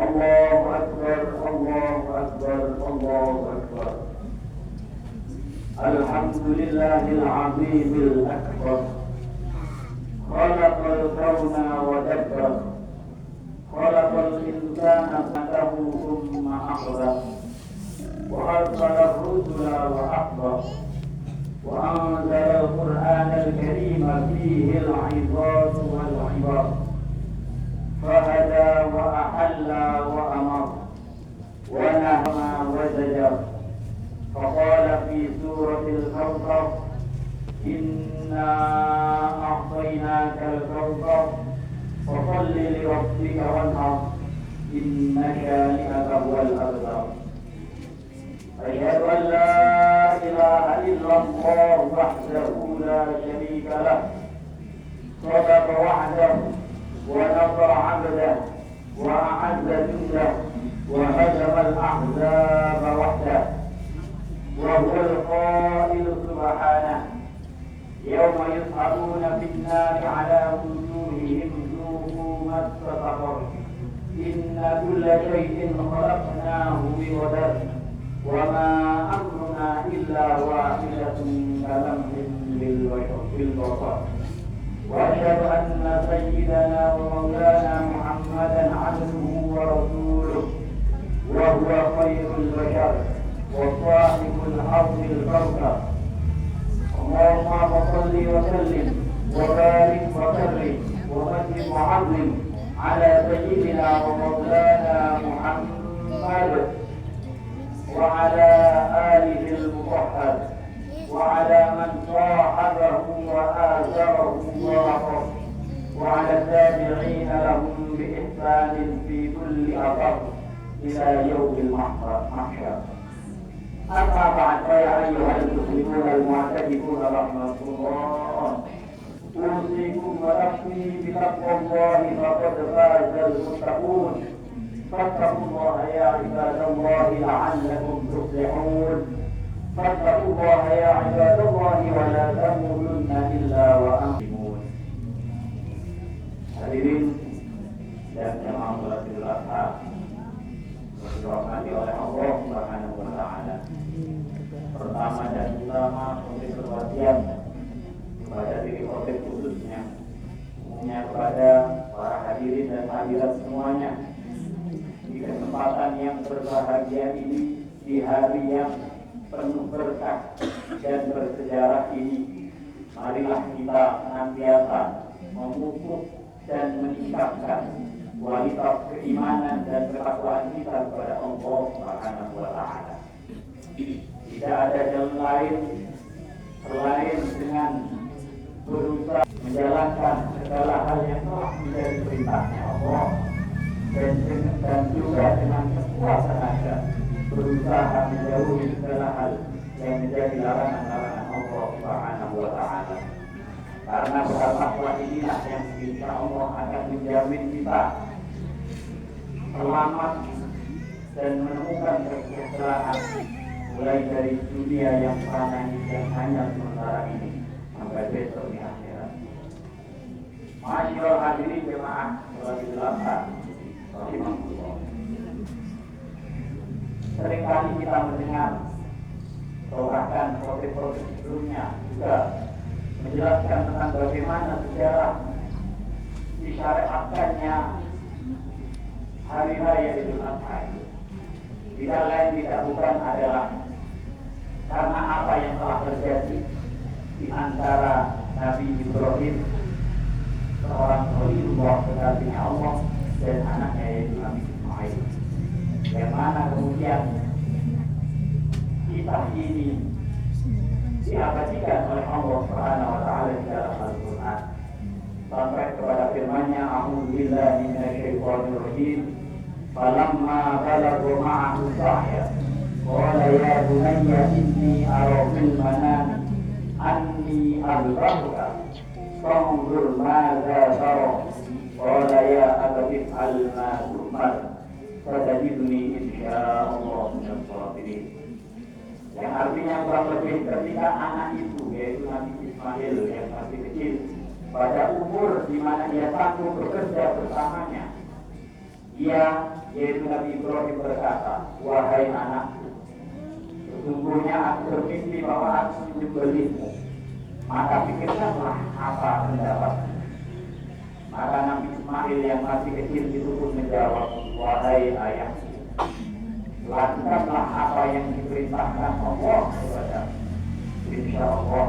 Allahu Akbar, Allahu Akbar, Allahu Akbar. Alhamdulillahil azimil akbar. Khalaqal kauna wa dabbar. Khalaqal insana fa'alahu thumma akbar. Wa arsala ar-rusula wa akbar. Wa anzala al-Qur'ana al-karima fihi al-'izat wal-'ibar. فهدى وأحلى وأمر ونهى وزجر فقال في سورة الكوثر إنا أعطيناك الكوثر فصل لربك وانحر إن شانئك هو الأبتر. أشهد أن لا إله إلا الله وحده لا شريك له صدق وحده ونصر عبده وأعز جنده وهزم الأحزاب وحده. وهو القائل سبحانه يوم يصعدون في النار على وجوههم ذوقوا مس سقر إن كل شيء خلقناه بقدر وما أمرنا إلا واحدة كلمح بالبصر. وأشهد أن سيدنا ومولانا محمدا عبده ورسوله وهو خير البشر وصاحب الحوض الكوثر. اللهم صل وسلم وبارك وكرم ومجد وعظم على سيدنا ومولانا محمد وعلى آله المطهر وعلى من صاحبه وآثره ورفضه وعلى التابعين لهم بإحسان في كل أثر إلى يوم المحشر. أما بعد فيا أيها المسلمون المعتكفون رحمة الله أوصيكم ونفسي بتقوى الله فقد فاز المتقون. فاتقوا الله يا عباد الله لعلكم تفلحون. فاتقوا الله يا عباد الله ولا تموتن إلا وأنتم مسلمون. Hadirin dan jamaah salat Idul Adha dirahmati oleh Allah Subhanahu wa taala. Pertama dan utama untuk perhatian kepada diri khotib khususnya, umumnya kepada para hadirin dan hadirat semuanya di kesempatan yang berbahagia ini, di hari yang penuh berkah dan bersejarah ini, marilah kita senantiasa memupuk dan meningkatkan kualitas keimanan dan ketakwaan kita kepada Allah Subhanahu wa taala. Tidak ada jalan lain selain dengan berusaha menjalankan segala hal yang telah menjadi perintahnya Allah dan juga dengan sekuat tenaga berusaha menjauhi segala hal yang menjadi larangan-larangan Allah Subhanahu wa taala. Karena takwa inilah yang insya Allah akan menjamin kita selamat dan menemukan kesejahteraan mulai dari dunia yang fana yang hanya sementara ini sampai besok di akhirat. Masyaallah hadirin jemaah salat Idul Adha rahimahullah. Seringkali kita mendengar atau bahkan proses-proses sebelumnya juga menjelaskan tentang bagaimana sejarah disyariatkannya hari raya Idul Adha itu. Tidak lain tidak bukan adalah karena apa yang telah terjadi di antara Nabi Ibrahim, seorang Khalilullah kekasihnya Allah, dan anaknya yaitu Nabi Ismail. Yang mana kemudian kisah ini diabadikan oleh Allah Subhanahu wa taala di dalam Al-Qur'an sampai kepada firman-Nya, a'udzubillahi minasyaitonir rajim, falamma balagha ma'ahu sa'ya qala ya bunayya inni ara fil manami anni adbahuka fanzur madza tara qala ya abati if'al ma tu'mar fatajidni insyaallah minal sabirin. Yang artinya kurang lebih ketika anak itu yaitu Nabi Ismail yang masih kecil pada umur di mana ia sanggup bekerja bersamanya, Ia, yaitu Nabi Ibrahim berkata, wahai anakku, sesungguhnya aku bermimpi bahwa aku menyembelihmu, maka pikirkanlah apa pendapatmu. Maka Nabi Ismail yang masih kecil itu pun menjawab, wahai ayahku, lakukanlah apa yang diperintahkan Allah kepadamu. Insya Allah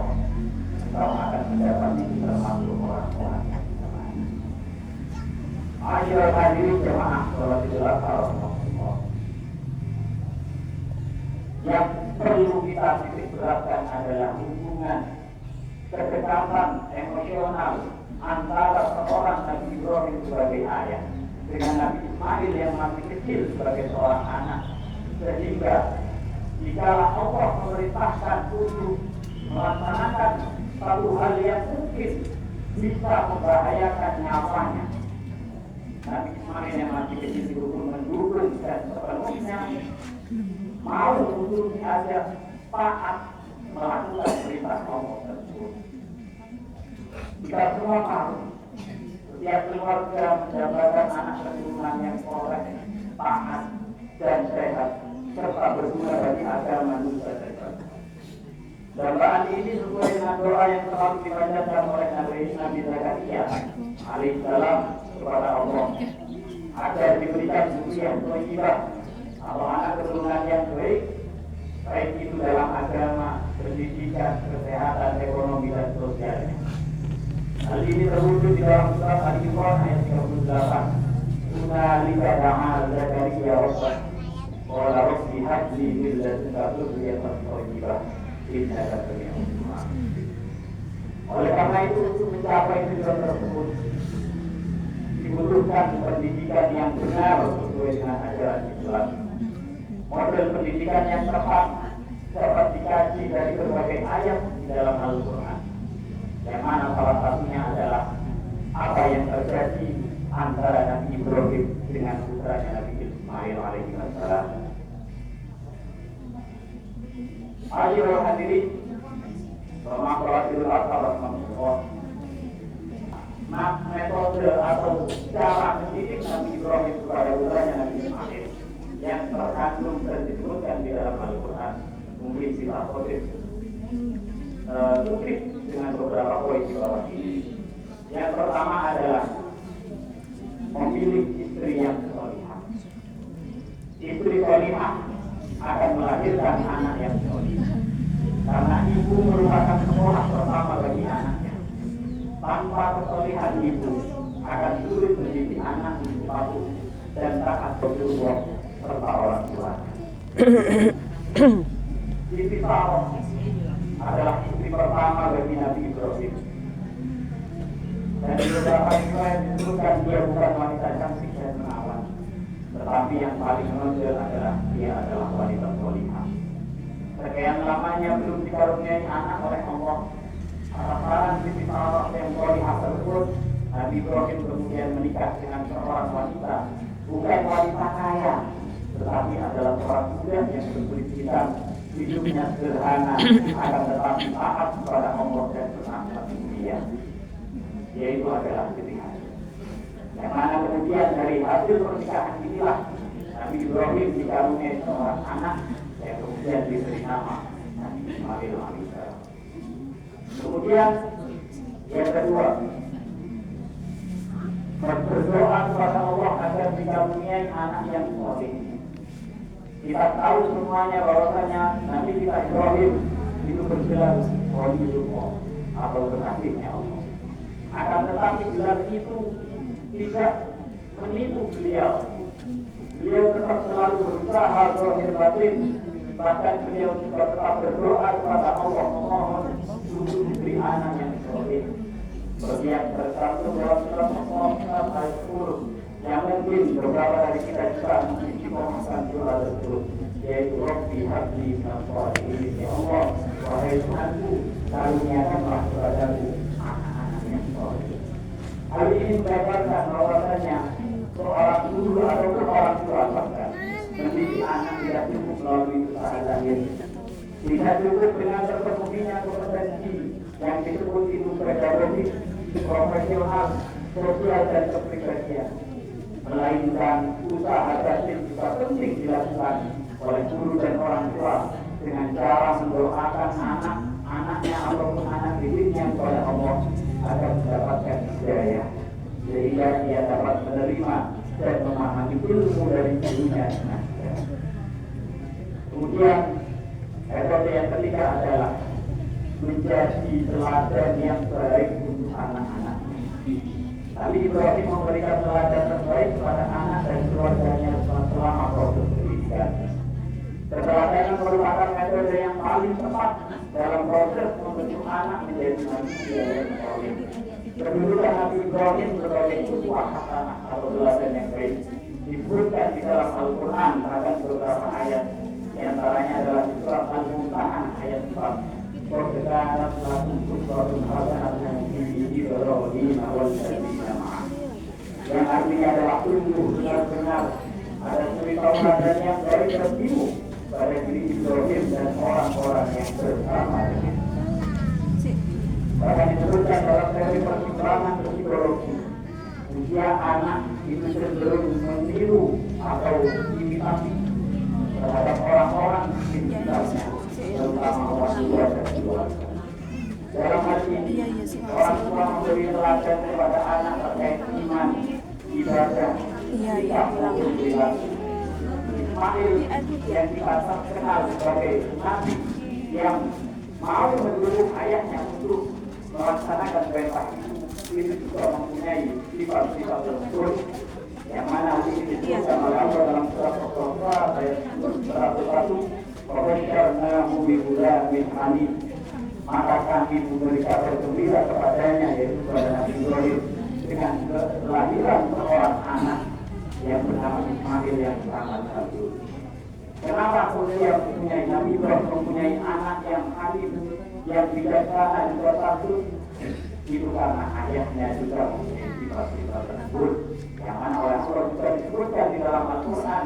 engkau akan mendapat itu termasuk orang-orang yang beriman. Asyarul hadirin jemaah salat Idul Adha rahimahullah. Yang perlu kita titik beratkan adalah hubungan kedekatan emosional antara seorang Nabi Ibrahim sebagai ayah dengan Nabi Ismail yang masih kecil sebagai seorang anak, sehingga jika Allah memerintahkan untuk melaksanakan satu hal yang mungkin bisa membahayakan nyawanya, Nabi Ismail yang masih kecil itu pun mendukung dan sepenuhnya mau untuk diajak taat melakukan perintah Allah tersebut. Kita semua tahu setiap keluarga mendapatkan anak keturunan yang soleh, taat dan sehat serta berguna bagi agama manusia tersebut. Dambaan ini sesuai dengan doa yang selalu dibacakan oleh Nabi Zakaria alaihissalam kepada Allah agar diberikan zuriyah thayyibah atau anak keturunan yang baik, baik itu dalam agama, pendidikan, kesehatan, ekonomi dan sosialnya. Hal ini terwujud di dalam surat Al-Imran ayat 38. Hunalika da'a Zakaria rabbah qala rabbi hab li min ladunka dzurriyyatan thayyibah innaka sami'ud du'a. Oleh karena itu untuk mencapai tujuan tersebut dibutuhkan pendidikan yang benar sesuai dengan ajaran Islam. Model pendidikan yang tepat dapat dikaji dari berbagai ayat di dalam Al-Quran, yang mana salah satunya adalah apa yang terjadi antara Nabi Ibrahim dengan putranya Nabi Ismail alaihissalam. Ayo hadirin, Idul Adha rahimahullah. Metode atau cara mendidik Nabi Ibrahim kepada putranya Nabi Ismail yang terkandung dan disebutkan di dalam Al-Quran mungkin kita kutip dengan beberapa poin di bawah ini. Yang pertama adalah memilih istri yang salihah. Istri salihah akan melahirkan anak yang salihah, karena ibu merupakan sekolah pertama bagi anaknya. Tanpa kesalihan ibu akan sulit mendidik anak untuk patuh dan taat berbuat serta orang tua. Siti Sarah adalah istri pertama bagi Nabi Ibrahim. Dan di beberapa riwayat disebutkan dia bukan wanita cantik dan menawan, tetapi yang paling menonjol adalah dia adalah wanita salihah. Sekian lamanya belum dikaruniai anak oleh Allah. Atas Siti Sarah yang salihah tersebut, Nabi Ibrahim kemudian menikah dengan seorang wanita, bukan wanita kaya, tetapi adalah seorang muda yang berkulit hitam, hidupnya sederhana, akan tetapi taat kepada Allah dan berakhlak mulia, yaitu adalah Siti Hajar. Yang mana kemudian dari hasil pernikahan inilah Nabi Ibrahim dikaruniai seorang anak yang kemudian diberi nama Nabi Ismail alaihissalam. Kemudian yang kedua, berdoa kepada Allah agar dikaruniai anak yang saleh. Kita tahu semuanya bahwasanya Nabi kita Ibrahim itu bergelar Khalilullah atau kekasihnya Allah. Akan tetapi gelar itu tidak menipu beliau. Beliau tetap selalu berusaha zahir batin. Bahkan beliau juga tetap berdoa kepada Allah memohon untuk diberi anak yang saleh. Bagi yang tercantum dalam surat Al-Qur'an ayat 10 yang mungkin beberapa dari kita juga memiliki pemahaman doa tersebut, yaitu Rabbi habli minal shalihin, ya Allah, wahai Tuhanku, karuniakanlah kepadaku anak-anak yang saleh. Hal ini menggambarkan bahwasanya seorang guru atau seorang tua bahkan mendidik anak tidak cukup melalui usaha lahir, tidak cukup dengan terpenuhinya kompetensi yang disebut itu pedagogik, profesional, sosial dan kepribadian. melainkan usaha dasar juga penting dilakukan oleh guru dan orang tua dengan cara mendoakan anak-anaknya ataupun anak didiknya kepada Allah agar mendapatkan hidayah sehingga dia dapat menerima dan memahami ilmu dari gurunya. Kemudian metode yang ketiga adalah menjadi teladan yang baik untuk anak-anak. Nabi Ibrahim memberikan teladan terbaik kepada anak dan keluarganya selama proses pendidikan. Keteladanan merupakan metode yang paling tepat dalam proses membentuk anak menjadi manusia yang soleh. Kedudukan Nabi Ibrahim sebagai uswah hasanah atau teladan yang baik disebutkan di dalam Al-Quran terhadap beberapa ayat. Di antaranya adalah di surat Al-Mumtahan ayat 4. Berkata lakum uswatun hasanatun fi Ibrahim wal ladzina ma'ah. Yang artinya adalah sungguh benar-benar ada cerita teladan yang baik tertipu pada diri Ibrahim dan orang-orang yang bersama dengan. Bahkan disebutkan dalam teori perkembangan psikologi, usia anak itu cenderung meniru atau imitasi terhadap orang-orang di sekitarnya, terutama orang tua dan keluarga. Dalam hal ini, orang tua memberi teladan kepada anak terkait iman, ibadah, sikap maupun perilaku. Ismail yang kita kenal sebagai nabi yang mau mendukung ayahnya untuk melaksanakan perintah itu juga mempunyai sifat-sifat tersebut yang mana ini disebutkan oleh Allah dalam surat Al-Baqarah ayat 101. Wabasyarnahu bighulamin halim, maka kami memberi kabar gembira kepadanya yaitu kepada Nabi Ibrahim dengan kelahiran seorang anak yang bernama Ismail yang sangat bagus. Kenapa kemudian Nabi Ibrahim mempunyai anak yang halim, yang bijaksana juga bagus? Itu karena ayahnya juga mempunyai sifat-sifat tersebut yang mana oleh Allah juga disebutkan di dalam Al-Quran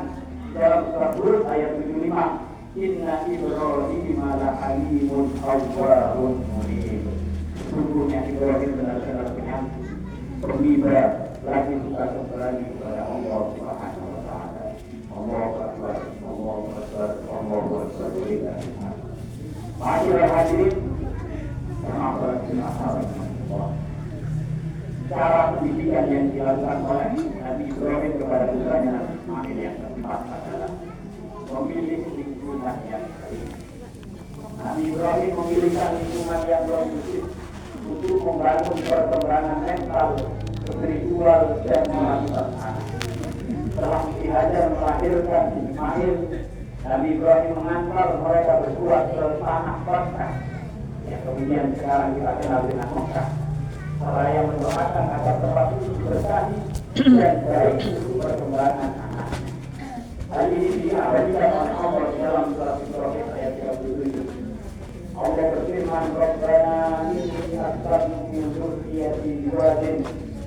dalam surat Hud ayat 75. Inna Ibrahim lahalimun awwahun munib. Sungguhnya Ibrahim benar-benar penyantun, pemiba, lagi suka kembali kepada Allah Subhanahu wa Ta'ala. Allahu Akbar, Allahu Akbar, Allahu Akbar. Masyaallah hadirin, cara pendidikan yang dilakukan oleh Nabi Ibrahim kepada putranya Nabi Ismail yang keempat adalah memilih lingkungan yang baik. Nabi Ibrahim memilihkan lingkungan yang kondusif untuk membangun perkembangan mental, spiritual dan moralitas anak. Setelah dihajar melahirkan Ismail, Nabi Ibrahim mengantar mereka berbuat ke tanah Mekah yang kemudian sekarang kita kenal dengan Mekah. Seraya mendoakan agar tempat itu berkahi dan baik untuk perkembangan anak. Hal ini diabadikan oleh Allah di dalam surat Ibrahim ayat 37. Allah berfirman, Rabbana inni asqaltu min dzurriyyati biwadin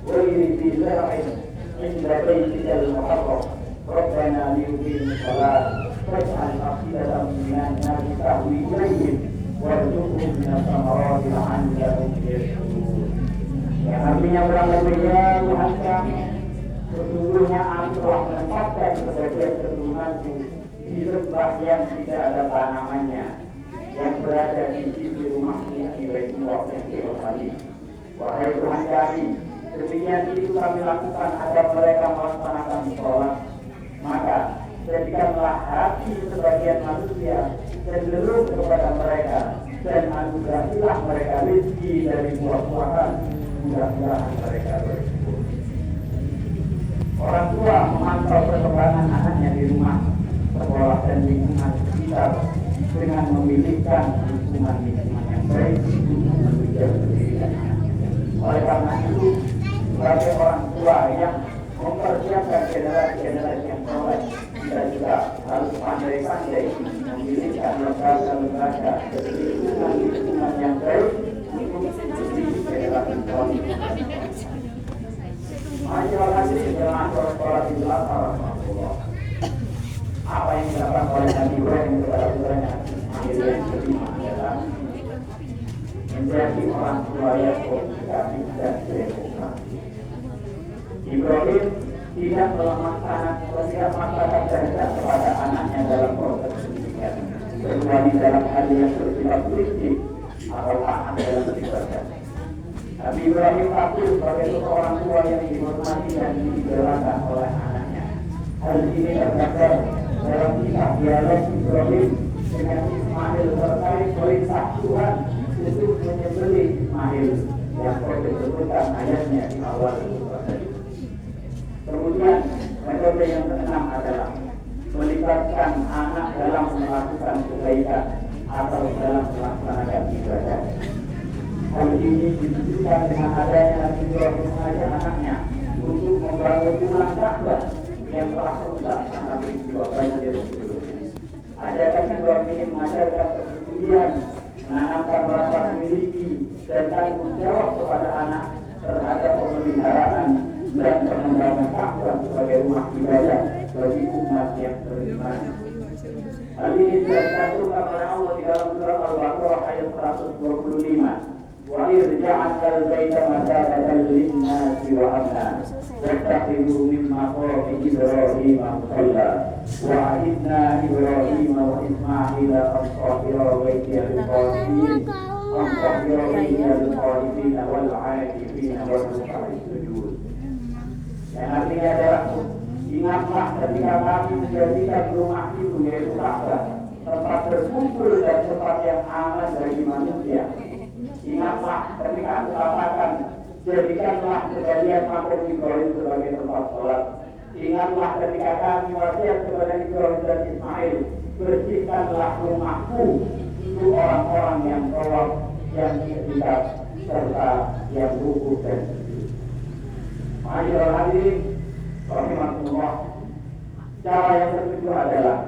ghairi dzi zar'in 'inda baitikal muharram. Rabbana liyuqimus shalah faj'al afidatan minan nasi tahwi ilaihim warzuqhum minas thamarati la'allahum yashkurun. Yang artinya kurang lebihnya Tuhan kami, sesungguhnya aku telah menempatkan sebagian keturunanku di lembah yang tidak ada tanamannya, yang berada di sisi rumahmu di Baitullah yang Yerusalem. Wahai Tuhan kami, demikian itu kami lakukan agar mereka melaksanakan sholat. Maka jadikanlah hati sebagian manusia cenderung kepada mereka dan anugerahilah mereka rezeki dari buah-buahan. Mudah-mudahan mereka bersyukur. Orang tua memantau perkembangan anaknya di rumah, sekolah dan lingkungan sekitar dengan memilihkan lingkungan yang baik untuk menunjang pendidikan anaknya. Oleh karena itu, sebagai orang tua yang mempersiapkan generasi-generasi yang soleh, kita juga harus pandai-pandai memilihkan lembaga-lembaga dan lingkungan yang baik untuk mendidik generasi soleh. Masyaallah hadirin jemaah sholat Idul Adha rahmatullah. Apa yang dilakukan oleh Nabi Ibrahim kepada putranya Ismail yang kelima adalah menjadi orang tua yang komunikatif dan demokrasi. Ibrahim tidak memaksakan kehendak kepada anaknya dalam proses pendidikan, kecuali dalam hal yang bersifat prinsip atau taat dalam ibadah. Nabi Ibrahim takut sebagai seorang tua yang dihormati dan diidolakan oleh anaknya. Hal ini terdapat dalam kisah dialog Ibrahim dengan Ismail terkait perintah Tuhan untuk menyembelih Ismail yang disebutkan ayatnya di awal surah. Kemudian metode yang keenam adalah melibatkan anak dalam melakukan kebaikan atau dalam melaksanakan ibadah. Hal ini ditunjukkan dengan adanya Nabi Ibrahim mengajak anaknya untuk membangun rumah Ka'bah yang telah rusak karena peristiwa banjir sebelumnya. Ajakan Ibrahim mengajarkan kepedulian, menanamkan rasa memiliki dan tanggung jawab kepada anak terhadap pemeliharaan dan pengembangan Ka'bah sebagai rumah ibadah bagi umat yang beriman. Hal ini sudah diaturkan oleh Allah di dalam surat Al-Baqarah ayat 125. Wa idh ja'alnal baita masabatan lin-nasi wa amna wattakhidhu min maqami Ibrahim musalla wa ahidna Ibrahim wa Ismaila an tahira baitiya lil-qanitin wal 'akifin wal ruk'i sujud. Yang artinya adalah ingatlah ketika kami menjadikan rumah itu yaitu Ka'bah tempat berkumpul dan tempat yang aman bagi manusia. Ingatlah ketika aku katakan jadikanlah sebagian makam Ibrahim sebagai tempat sholat. Ingatlah ketika kami wasiat kepada Ibrahim dan Ismail, bersihkanlah rumahku untuk orang-orang yang tawaf, yang itikaf, serta yang rukuk dan sujud. Ma'asyiral hadirin rahimakumullah, cara yang kedua adalah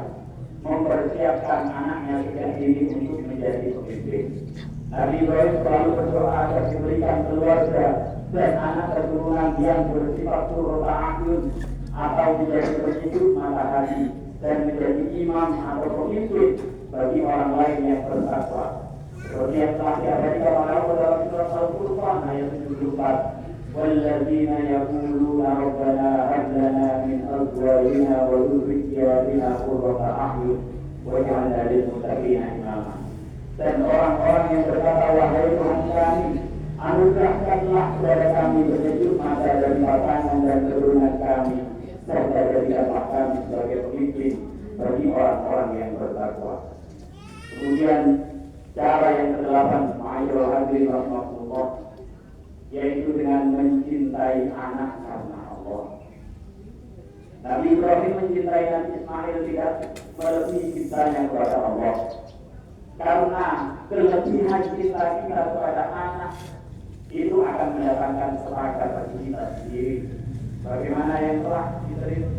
mempersiapkan anaknya sejak dini untuk menjadi pemimpin. Nabi Ibrahim selalu berdoa agar diberikan keluarga dan anak keturunan yang bersifat qurrata a'yun atau menjadi penyejuk mata hati dan menjadi imam atau pemimpin bagi orang lain yang bertakwa. Seperti yang telah diabadikan oleh Allah dalam surat Al-Furqan ayat 74. Walladzina yaquluna rabbana hab lana min azwajina wa dhurriyyatina qurrata a'yun waj'alna lil muttaqina imama. Dan orang-orang yang berkata, wahai Tuhan kami, anugerahkanlah kepada kami penyejuk mata dari pasangan dan keturunan kami, serta jadikanlah kami sebagai pemimpin bagi orang-orang yang bertakwa. Kemudian cara yang kedelapan, ma'asyiral hadirin rahimakumullah, yaitu dengan mencintai anak karena Allah. Nabi Ibrahim mencintai Nabi Ismail tidak melebihi cintanya kepada Allah. Karena kelebihan cinta kita kepada anak itu akan mendatangkan semangat bagi kita sendiri. Bagaimana yang telah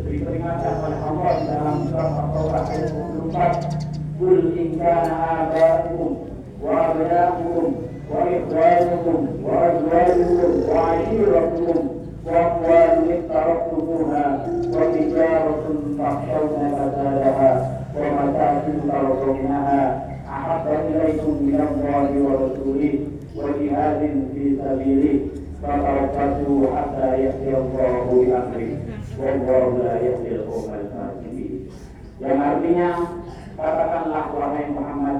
diperingatkan oleh Allah di dalam surat Al-Baqarah ayat 24. Qul in kana aba'ukum wa abna'ukum wa ikhwanukum wa azwajukum wa 'ashiratukum wa amwalun iqtaraftumuha wa tijaratun takhshawna kasadaha wa masakin tardawnaha ahabba ilaikum minallahi wa rasulihi wa jihadin fi sabilihi fatarabbasu hatta ya'tiyallahu bi amrihi wallahu la yahdil qawmal fasiqin. Yang artinya, katakanlah wahai Muhammad,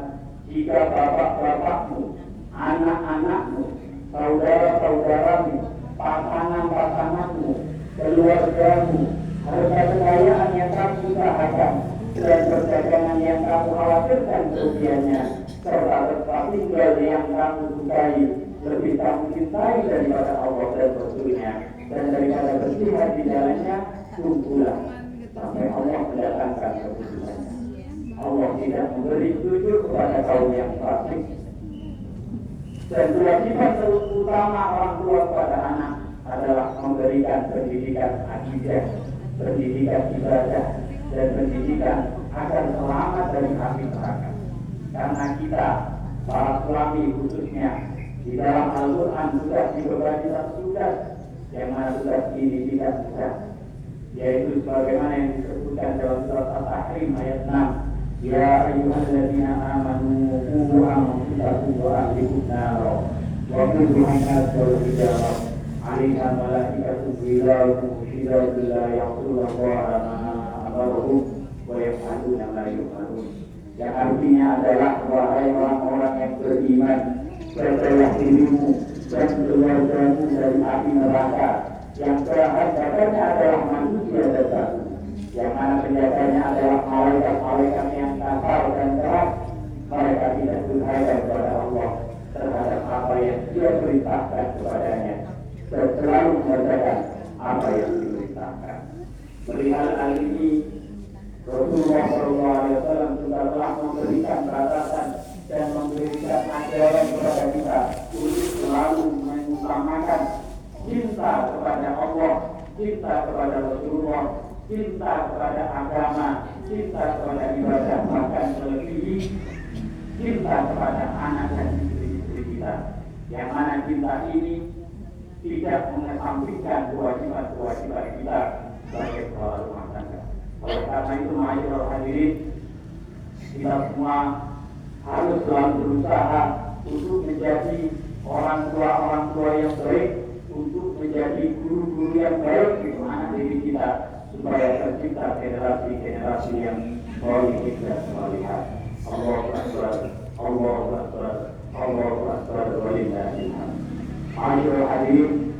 jika bapak-bapakmu, anak-anakmu, saudara-saudaramu, pasangan-pasanganmu, keluargamu, harta kekayaan yang kamu usahakan dan perdagangan yang kamu khawatirkan kerugiannya, serta tempat tinggal yang kamu sukai, lebih kamu cintai daripada Allah dan Rasulnya dan daripada berjihad di jalannya, tunggulah sampai Allah mendatangkan keputusannya. Allah tidak memberi petunjuk kepada kaum yang fasik. Dan kewajiban utama orang tua kepada anak adalah memberikan pendidikan akidah, pendidikan ibadah, dan pendidikan agar selamat dari api neraka. Karena kita, para suami khususnya, di dalam Al-Quran sudah dibebani satu tugas yang mana tugas ini tidak mudah, yaitu sebagaimana yang disebutkan dalam surat At-Tahrim ayat 6. Ya ayyuhalladzina amanu qu anfusakum wa ahlikum nara wa qudha an-nas wal hijarah عليها ملائكة غلاظ شداد لا يعصون الله ما أمرهم ويفعلون ما يؤمرون. Yang artinya adalah wahai orang-orang yang beriman, jagalah dirimu dan keluargamu dari api neraka yang penjaganya adalah manusia dan batu, yang mana penjaganya adalah malaikat-malaikat yang kasar dan keras. Mereka tidak durhaka kepada Allah terhadap apa yang Dia perintahkan kepadanya dan selalu mengerjakan apa yang diperintahkan. Melihat hal ini, Rasulullah SAW juga telah memberikan batasan dan memberikan ajaran kepada kita untuk selalu mengutamakan cinta kepada Allah, cinta kepada Rasulullah, cinta kepada agama, cinta kepada ibadah, bahkan melebihi cinta kepada anak dan istri kita. Yang mana cinta ini tidak mengesampingkan kewajiban kita sebagai kepala rumah tangga. Oleh karena itu, ma'asyiral hadirin, kita semua harus selalu berusaha untuk menjadi orang tua yang baik, untuk menjadi guru-guru yang baik di mana diri kita, supaya tercipta generasi yang soleh dan solehah. Allahu Akbar, Allahu Akbar, Allahu Akbar, walillahil hamd. Ma'asyiral hadirin,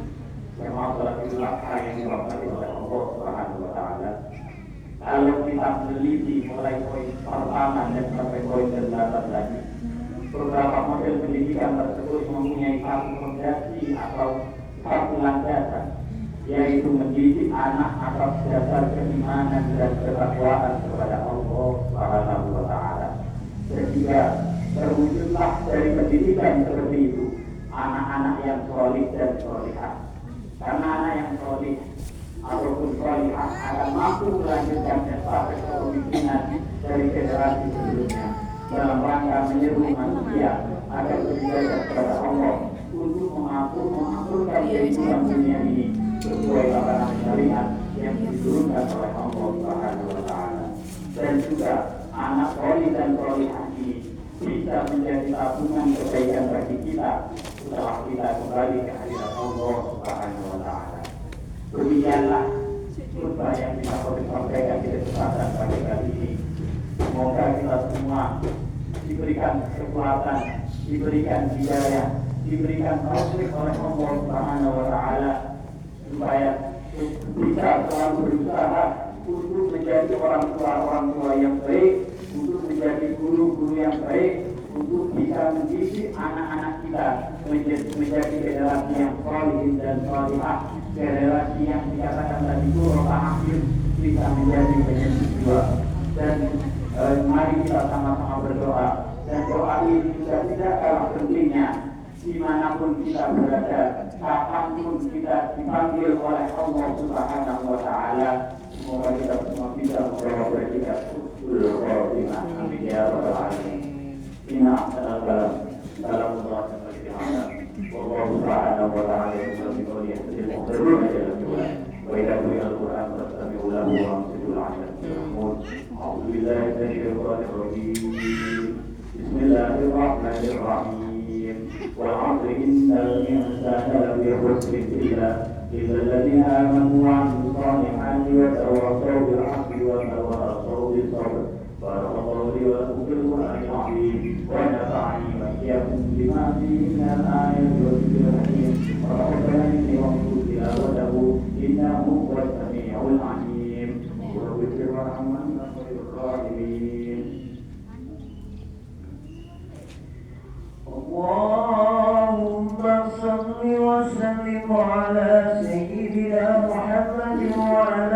jemaah yang dirahmati oleh Allah Subhanahu wa taala. Kalau kita meneliti mulai poin pertama dan sampai poin ke-8 lagi, beberapa model pendidikan tersebut mempunyai satu fondasi atau satu landasan, yaitu mendidik anak atas dasar keimanan dan ketakwaan kepada Allah Subhanahu wa taala. Sehingga terwujudlah dari pendidikan seperti itu anak-anak yang solih dan solihah. Karena anak yang solih ataupun solihah akan mampu melanjutkan estafet kepemimpinan dari generasi sebelumnya dalam rangka menyeru manusia agar beribadah kepada Allah untuk mengaturkan kehidupan dunia ini sesuai tatanan syariat yang diturunkan oleh Allah Subhanahu wa taala. Dan juga anak solih dan solihah ini bisa menjadi tabungan kebaikan bagi kita setelah kita kembali ke hadirat Allah Subhanahu wa taala. Demikianlah khutbah yang kita sampaikan di kesempatan pagi kali ini. Semoga kita semua diberikan kekuatan, diberikan hidayah, diberikan taufik oleh Allah Subhanahu wa taala supaya bisa selalu berusaha untuk menjadi orang tua yang baik, untuk menjadi guru-guru yang baik, untuk bisa mendidik anak-anak kita menjadi generasi yang solih dan solihah, generasi yang dikatakan tadi itu akhir bisa menjadi penyebab jiwa. Dan mari kita sama-sama berdoa, dan doa ini juga tidak kalah pentingnya dimanapun kita berada, kapanpun kita dipanggil oleh Allah Subhanahu wa taala. Semoga kita semua bisa membawa berjikat husnul khotimah. Amin ya rabbal alamin. Inna ahsanal kalam Allah والله سبحانه وتعالى يقول في قوله المقتدون جل وعلا واذا قرئ القران فاستمعوا له وانصتوا لعلكم ترحمون. اعوذ بالله من الشيطان الرجيم. بسم الله الرحمن الرحيم. والعصر ان الانسان لفي خسر الا الذين امنوا وعملوا الصالحات وتواصوا بالحق وتواصوا بالصبر. بارك الله لي ولكم في القرآن العظيم ونفعني وإياكم بما فيه من الآيات والذكر الحكيم وربنا إني وحفظ تلاوته إنه هو السميع العليم. وذكر الرحمن خير الراحمين. اللهم صل وسلم على سيدنا محمد وعلى